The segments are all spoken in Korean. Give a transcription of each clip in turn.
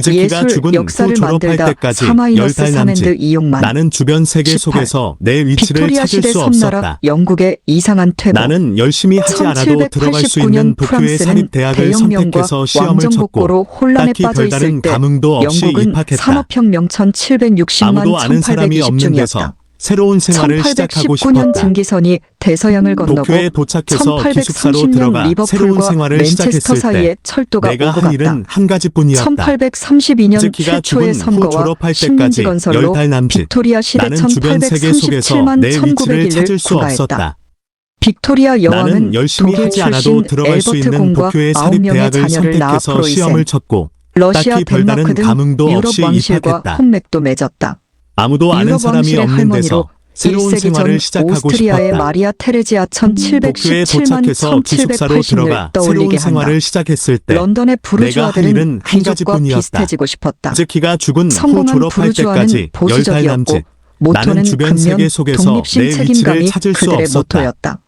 이즈키가 죽은 후 역사를 졸업할 만들다 때까지 4- 10달 사맨드 남짓 이용만. 나는 주변 세계 18. 속에서 내 위치를 빅토리아 찾을 시대 수 섬나라 없었다. 영국의 이상한 퇴보. 나는 열심히 하지 않아도 들어갈 수 1789년 있는 도쿄의 프랑스는 사립대학을 대혁명과 선택해서 시험을 쳤고 왕정복고로 혼란에 딱히 빠져 별다른 있을 때 감흥도 없이 영국은 입학했다. 산업혁명 1760만 아무도 아는 사람이 없는 데서 1820중이었다. 새로운 생활을 시작하고 1819년 싶었다. 증기선이 대서양을 건너고 도쿄에 도착해서 기숙사로 1830년 들어가 새로운 리버풀과 생활을 맨체스터 시작했을 사이에 때 철도가 내가 오고 한 일은 갔다. 한 가지뿐이었다. 1832년 이즈키가 최초의 죽은 후 선거와 졸업할 때까지 식민지 건설로 10달 남짓 빅토리아 시대 나는 주변 세계 속에서 1837만 내 위치를 찾을 1901을 수 구가했다. 없었다. 빅토리아 여왕은 나는 열심히 독일 하지 않아도 출신 들어갈 수 엘버트 있는 공과 도쿄의 9명의 사립대학을 자녀를 낳아 선택해서 프로이센, 시험을 쳤고 러시아, 딱히 별다른 덴마크 등 감흥도 유럽 없이 왕실과 입학했다. 혼맥도 맺었다. 아무도 아는 유럽 사람이 왕실의 없는 할머니로 데서 새로운 1세기 전 생활을 시작하고 오스트리아의 싶었다. 마리아 테레지아 도쿄에 1717만 도착해서 기숙사로 들어가 1780을 새로운 떠올리게 생활을 한다. 시작했을 때 런던의 내가 할 일은 부르주아들은 한 귀족과 가지뿐이었다. 비슷해지고 싶었다. 이즈키가 죽은 후 성공한 졸업할 부르주아는 때까지 10달 보수적이었고 남짓 모토는 나는 주변 근면, 세계 속에서 독립심, 내 위치를 책임감이 찾을 수 그들의 없었다. 모토였다.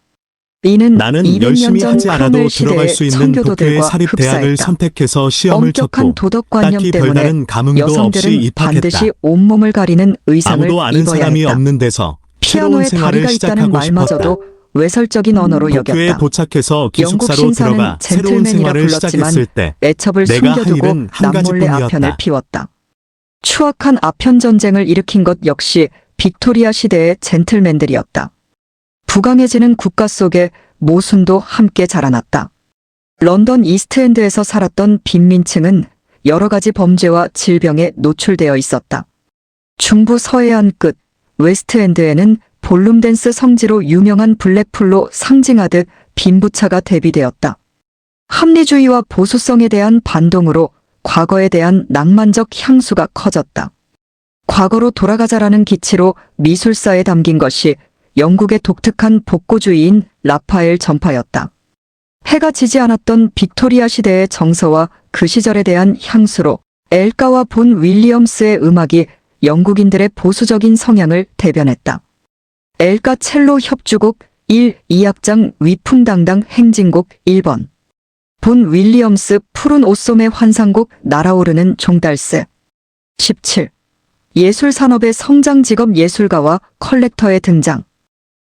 이는 나는 200년 열심히 전 하지 않아도 크롬웰 들어갈 시대의 수 있는 도쿄의 청교도들과 사립대학을 흡사했다. 선택해서 시험을 엄격한 쳤고 도덕관념 딱히 때문에 별다른 감흥도 없이 여성들은 입학했다. 반드시 온몸을 가리는 의상을 아무도 아는 입어야 사람이 했다. 없는 데서 새로운 피아노에 생활을 다리가 있다는 시작하고 싶었다. 말마저도 외설적인 언어로 도쿄에 여겼다. 도착해서 영국 기숙사로 신사는 들어가 새로운 젠틀맨이라 생활을 불렀지만 시작했을 때 애첩을 내가 할 숨겨두고 일은 한 남몰래 아편을 가지뿐이었다. 피웠다. 추악한 아편 전쟁을 일으킨 것 역시 빅토리아 시대의 젠틀맨들이었다. 부강해지는 국가 속에 모순도 함께 자라났다. 런던 이스트엔드에서 살았던 빈민층은 여러 가지 범죄와 질병에 노출되어 있었다. 중부 서해안 끝 웨스트엔드에는 볼룸댄스 성지로 유명한 블랙풀로 상징하듯 빈부차가 대비되었다. 합리주의와 보수성에 대한 반동으로 과거에 대한 낭만적 향수가 커졌다. 과거로 돌아가자라는 기치로 미술사에 담긴 것이 영국의 독특한 복고주의인 라파엘 전파였다. 해가 지지 않았던 빅토리아 시대의 정서와 그 시절에 대한 향수로 엘가와 본 윌리엄스의 음악이 영국인들의 보수적인 성향을 대변했다. 엘가 첼로 협주곡 1, 2악장 위풍당당 행진곡 1번. 본 윌리엄스 푸른 옷소매 환상곡 날아오르는 종달새. 17. 예술산업의 성장 직업 예술가와 컬렉터의 등장.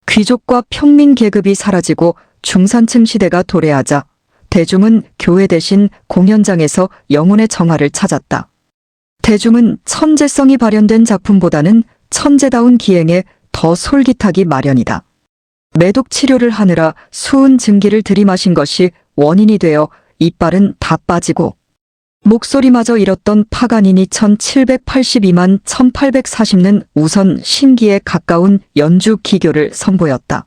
귀족과 평민 계급이 사라지고 중산층 시대가 도래하자 대중은 교회 대신 공연장에서 영혼의 정화를 찾았다. 대중은 천재성이 발현된 작품보다는 천재다운 기행에 더 솔깃하기 마련이다. 매독 치료를 하느라 수은 증기를 들이마신 것이 원인이 되어 이빨은 다 빠지고 목소리마저 잃었던 파가니니 1782만 1840는 우선 신기에 가까운 연주 기교를 선보였다.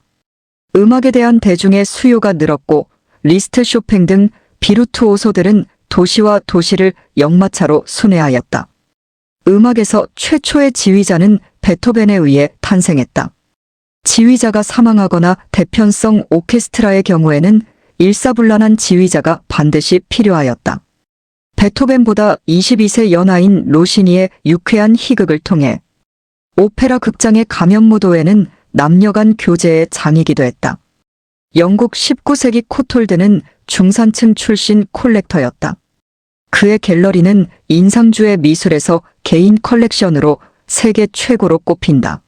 음악에 대한 대중의 수요가 늘었고 리스트 쇼팽 등 비루투오소들은 도시와 도시를 역마차로 순회하였다. 음악에서 최초의 지휘자는 베토벤에 의해 탄생했다. 지휘자가 사망하거나 대편성 오케스트라의 경우에는 일사불란한 지휘자가 반드시 필요하였다. 베토벤보다 22세 연하인 로시니의 유쾌한 희극을 통해 오페라 극장의 가면무도회는 남녀 간 교제의 장이기도 했다. 영국 19세기 코톨드는 중산층 출신 콜렉터였다. 그의 갤러리는 인상주의 미술에서 개인 컬렉션으로 세계 최고로 꼽힌다.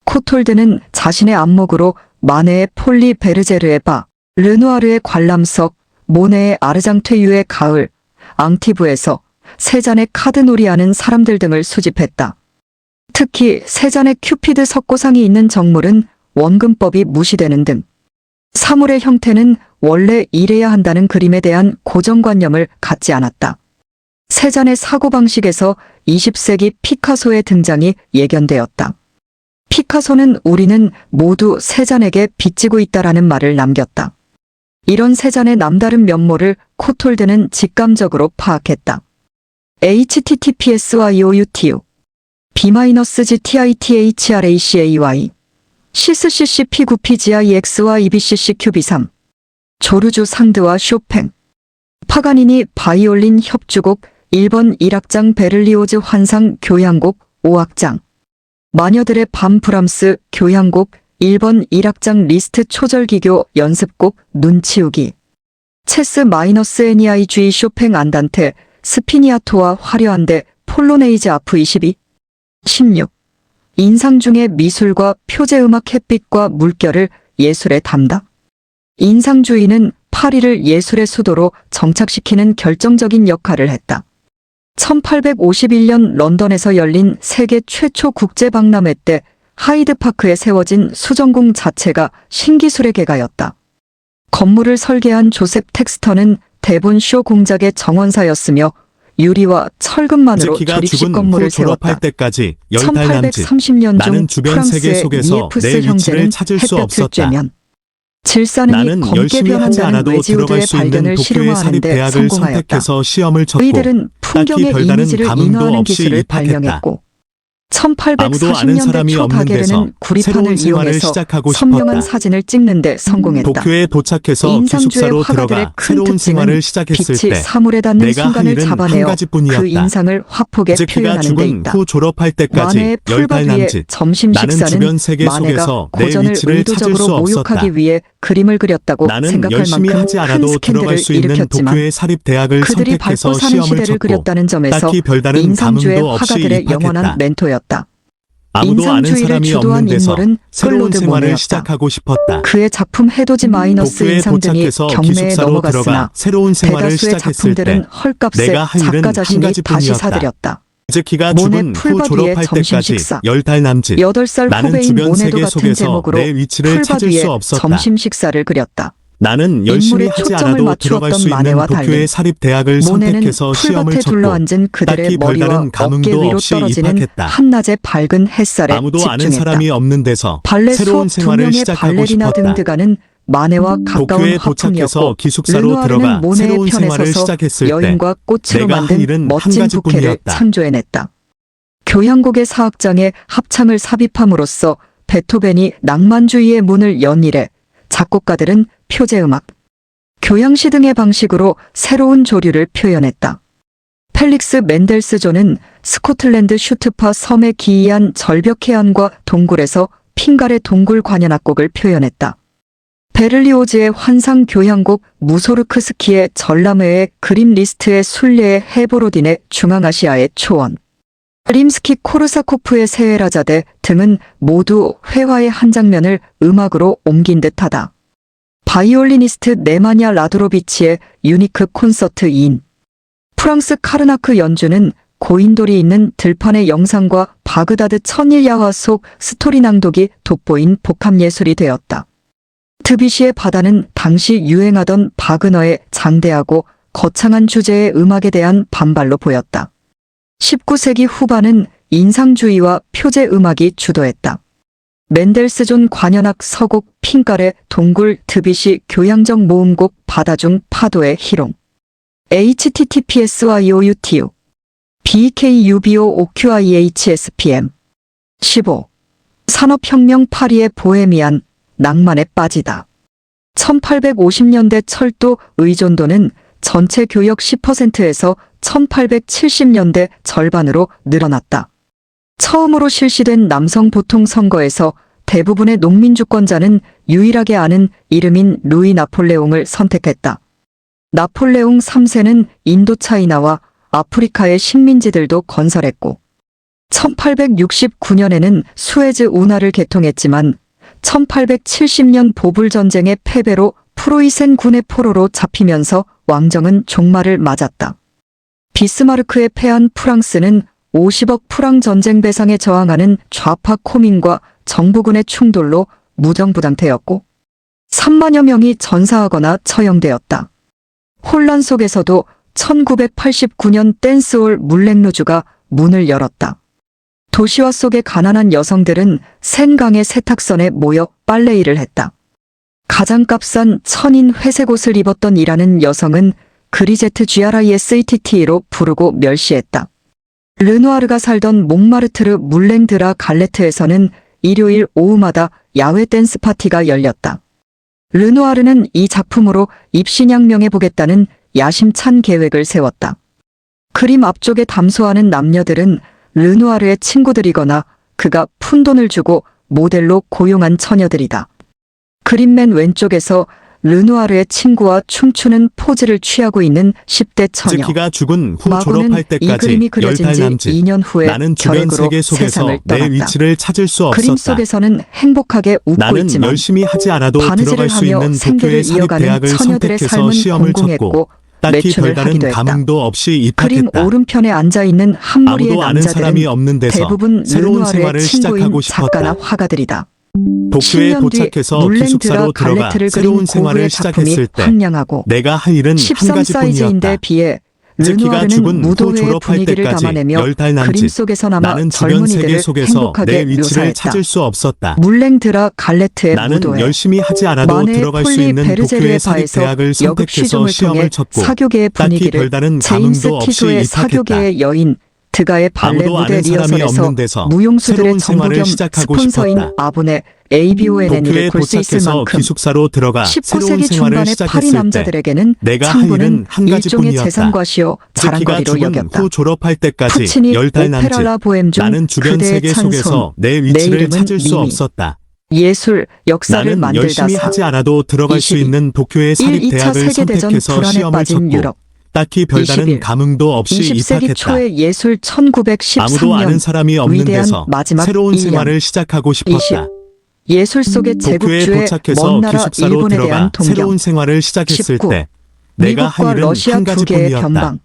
코톨드는 자신의 안목으로 마네의 폴리 베르제르의 바, 르누아르의 관람석, 모네의 아르장퇴유의 가을, 앙티브에서 세잔의 카드놀이하는 사람들 등을 수집했다. 특히 세잔의 큐피드 석고상이 있는 정물은 원근법이 무시되는 등 사물의 형태는 원래 이래야 한다는 그림에 대한 고정관념을 갖지 않았다. 세잔의 사고방식에서 20세기 피카소의 등장이 예견되었다. 피카소는 우리는 모두 세잔에게 빚지고 있다라는 말을 남겼다. 이런 세잔의 남다른 면모를 코톨드는 직감적으로 파악했다. https://youtu b-gtithracy cisccp9pgix와 ebccq3 조르주 상드와 쇼팽 파가니니 바이올린 협주곡 1번 1악장 베를리오즈 환상 교향곡 5악장 마녀들의 밤 브람스 교향곡 1번 1악장 리스트 초절기교 연습곡 눈치우기 체스 마이너스 NEIG 쇼팽 안단테 스피니아토와 화려한데 폴로네이즈 아프 22. 16. 인상 중에 미술과 표제음악 햇빛과 물결을 예술에 담다. 인상주의는 파리를 예술의 수도로 정착시키는 결정적인 역할을 했다. 1851년 런던에서 열린 세계 최초 국제박람회 때 하이드파크에 세워진 수정궁 자체가 신기술의 개가였다. 건물을 설계한 조셉 텍스터는 대본 쇼 공작의 정원사였으며 유리와 철근만으로 이즈키가 조립식 죽은 건물을 후 졸업할 세웠다. 때까지 10달 남짓 1830년 나는 중 주변 세계 프랑스의 속에서 니에프스 내 위치를 형제는 찾을 수 햇볕을 없었다. 쬐면 질산음이 나는 검게 열심히 하지 변한다는 않아도 들어갈 외지우드의 수 있는 발견을 도쿄의 실용화하는 데 사립대학을 성공하였다. 선택해서 시험을 쳤고 저희들은 풍경의 별다른 이미지를 감흥도 인화하는 없이 기술을 입학했다. 발명했고 아무도 아는 1840년대 사람이 초 없는 다게르는 데서 구리판을 새로운 생활을 이용해서 시작하고 선명한 싶었다. 사진을 찍는 데 성공했다. 도쿄에 도착해서 인상주의 기숙사로 화가들의 들어가 큰 새로운 생활을 특징은 시작했을 빛이 때 사물에 닿는 내가 한 순간을 일은 한 잡아내어 가지뿐이었다. 그 인상을 화폭에 이즈키가 표현하는 데 죽은 있다. 후 졸업할 때까지 마네의 10달 풀밭 위의 남짓 점심 나는 식사는 주변 세계 마네가 속에서 내 고전을 위치를 찾을 수 의도적으로 없었다. 모욕하기 위해 그림을 그렸다고 나는 생각할 열심히 만큼 하지 큰 않아도 들어갈 스캔들을 수 있는 일으켰지만 도쿄의 사립대학을 그들이 선택해서 밟고 사는 시험을 시대를 쳤고 그렸다는 점에서 딱히 별다른 인상주의 감흥도 없이 화가들의 영원한 입학했다. 멘토였다. 아무도 아는 인상주의를 사람이 주도한 없는 데서 인물은 새로운 클로드 생활을 모네였다. 시작하고 싶었다. 그의 작품 해돋이 마이너스 도쿄에 인상 등이 도착해서 경매에 기숙사로 넘어갔으나 들어가 새로운 생활을 대다수의 시작했을 때 작품들은 헐값에 내가 한 일은 작가 한 자신이 다시 가지뿐이었다. 사들였다. 이즈키가 모네 죽은 후 풀밭 위의 졸업할 점심 때까지 식사. 10달 남짓 8살 나는 후배인 주변 모네도 세계 같은 속에서 제목으로 내 위치를 풀밭 찾을 위에 수 없었다. 점심 식사를 그렸다. 나는 열심히 인물에 하지 초점을 않아도 맞추었던 들어갈 수 있는 마네와 달리 도쿄의 사립대학을 모네는 선택해서 시험을 풀밭에 쳤고 둘러앉은 그들의 딱히 머리와 별다른 어깨 감흥도 위로 없이 떨어지는 입학했다. 한낮의 밝은 햇살에 아무도 아는 집중했다. 사람이 없는 데서 발레 새로운 수업 두 생활을 명의 시작하고 발레리나 싶었다. 등드가는 마네와 가까운 도쿄에 도착해서 화풍이었고 기숙사로 들어가 르누아르는 모네의 새로운 편에 생활을 서서 시작했을 때 여인과 꽃으로 내가 한 만든 일은 한 멋진 부케를 가지뿐이었다. 창조해냈다. 교향곡의 사악장에 합창을 삽입함으로써 베토벤이 낭만주의의 문을 연일해 작곡가들은 표제음악, 교향시 등의 방식으로 새로운 조류를 표현했다. 펠릭스 멘델스존은 스코틀랜드 슈트파 섬에 기이한 절벽 해안과 동굴에서 핑갈의 동굴 관현악곡을 표현했다. 베를리오즈의 환상 교향곡 무소르크스키의 전람회의 그림 리스트의 순례의 헤보로딘의 중앙아시아의 초원, 림스키 코르사코프의 세헤라자데 등은 모두 회화의 한 장면을 음악으로 옮긴 듯하다. 바이올리니스트 네마냐 라드로비치의 유니크 콘서트 2인, 프랑스 카르나크 연주는 고인돌이 있는 들판의 영상과 바그다드 천일야화 속 스토리 낭독이 돋보인 복합예술이 되었다. 드뷔시의 바다는 당시 유행하던 바그너의 장대하고 거창한 주제의 음악에 대한 반발로 보였다. 19세기 후반은 인상주의와 표제 음악이 주도했다. 멘델스존 관현악 서곡 핑갈의 동굴 드뷔시 교향적 모음곡 바다중 파도의 희롱 https://youtu bkubo-oqihspm 15. 산업혁명 파리의 보헤미안 낭만에 빠지다. 1850년대 철도 의존도는 전체 교역 10%에서 1870년대 절반으로 늘어났다. 처음으로 실시된 남성 보통 선거에서 대부분의 농민주권자는 유일하게 아는 이름인 루이 나폴레옹을 선택했다. 나폴레옹 3세는 인도차이나와 아프리카의 식민지들도 건설했고 1869년에는 수에즈 운하를 개통했지만 1870년 보불전쟁의 패배로 프로이센 군의 포로로 잡히면서 왕정은 종말을 맞았다. 비스마르크에 패한 프랑스는 50억 프랑 전쟁 배상에 저항하는 좌파 코민과 정부군의 충돌로 무정부당태였고 3만여 명이 전사하거나 처형되었다. 혼란 속에서도 1989년 댄스홀 물랭루주가 문을 열었다. 도시화 속의 가난한 여성들은 센강의 세탁선에 모여 빨래일을 했다. 가장 값싼 천인 회색 옷을 입었던 일하는 여성은 그리제트 GRISETT로 부르고 멸시했다. 르누아르가 살던 몽마르트르 물랭드라 갈레트에서는 일요일 오후마다 야외 댄스 파티가 열렸다. 르누아르는 이 작품으로 입신양명해보겠다는 야심찬 계획을 세웠다. 그림 앞쪽에 담소하는 남녀들은 르누아르의 친구들이거나 그가 푼돈을 주고 모델로 고용한 처녀들이다. 그림 맨 왼쪽에서 르누아르의 친구와 춤추는 포즈를 취하고 있는 10대 처녀. 즈키가 죽은 후 마고는 졸업할 이 때까지 그림이 그려진 10달 지 남짓 2년 후에 나는 주변 결핵으로 세계 속에서 세상을 내 떠났다. 위치를 찾을 수 그림 없었다. 속에서는 행복하게 웃고 나는 있지만 열심히 하지 않아도 바느질을 들어갈 수 하며 있는 생계를 도쿄의 이어가는 사립대학을 처녀들의 선택해서 삶은 시험을 쳤고 공공했고 딱히 매춘을 별다른 하기도 했다. 감흥도 없이 그림 입학했다. 오른편에 앉아있는 한 무리의 아무도 아는 사람이 남자들은 없는 데서 대부분 새로운 르누아르의 생활을 친구인 시작하고 작가나 싶었다. 화가들이다. 도쿄에 10년 뒤 도착해서 놀랭드라 기숙사로 들어가 갈레트를 새로운 그린 생활을 고흐의 작품이 시작했을 때 황량하고 내가 할 일은 한 13 사이즈인데 가지뿐이었다. 비해 즈키가 르누아르는 죽은 후 무도회의 졸업할 분위기를 때까지 담아내며 10달 그림 남짓 속에서나마 나는 주변 세계 젊은이들을 속에서 내 행복하게 위치를 묘사했다. 찾을 수 없었다. 물랭드라 갈레트의 나는 무도회. 열심히 하지 않아도 마네의 들어갈 수 폴리 있는 베르제르의 도쿄의 바에서 사립대학을 여극 선택해서 시중을 통해 시험을 쳤고 사교계의 딱히 분위기를 별다른 제임스 감흥도 없이 티소의 입학했다. 사교계의 여인 드가의 발레 아무도 무대 아는 사람이 리허설에서 없는 데서 무용수들의 새로운 정부 생활을 겸 시작하고 스폰서인 싶었다. 아본의 ABONN을 도쿄에 볼 수 있을 도착해서 만큼 기숙사로 들어가 새로운 19세기 생활을 중반의 파리 시작했을 때 남자들에게는 내가 할 창부는 일은 한 일종의 가지뿐이었다. 재산과시요 즈키가 자랑거리로 죽은 여겼다. 후 졸업할 때까지 푸치니 10달 남짓 오페라라 보엠 중 나는 주변 그대의 세계 찬송, 속에서 내 내 위치를 이름은 찾을 수 미미. 없었다. 예술, 역사를 나는 만들다 열심히 사. 하지 않아도 들어갈 수 22. 있는 도쿄의 1, 2차 사립대학을 세계대전 선택해서 불안에 시험을 빠진 쳤고 유럽. 딱히 별다른 21. 감흥도 없이 20세기 입학했다. 초의 예술 아무도 아는 1913년 사람이 없는 위대한 데서 마지막 새로운 1년. 생활을 시작하고 싶었다. 예술 속의 도쿄에 제국주의 도착해서 먼 나라 기숙사로 일본에 대한 들어가 동경. 새로운 생활을 시작했을 19. 때 내가 할 미국과 일은 러시아 한 두 개의 가지뿐이었다. 변방.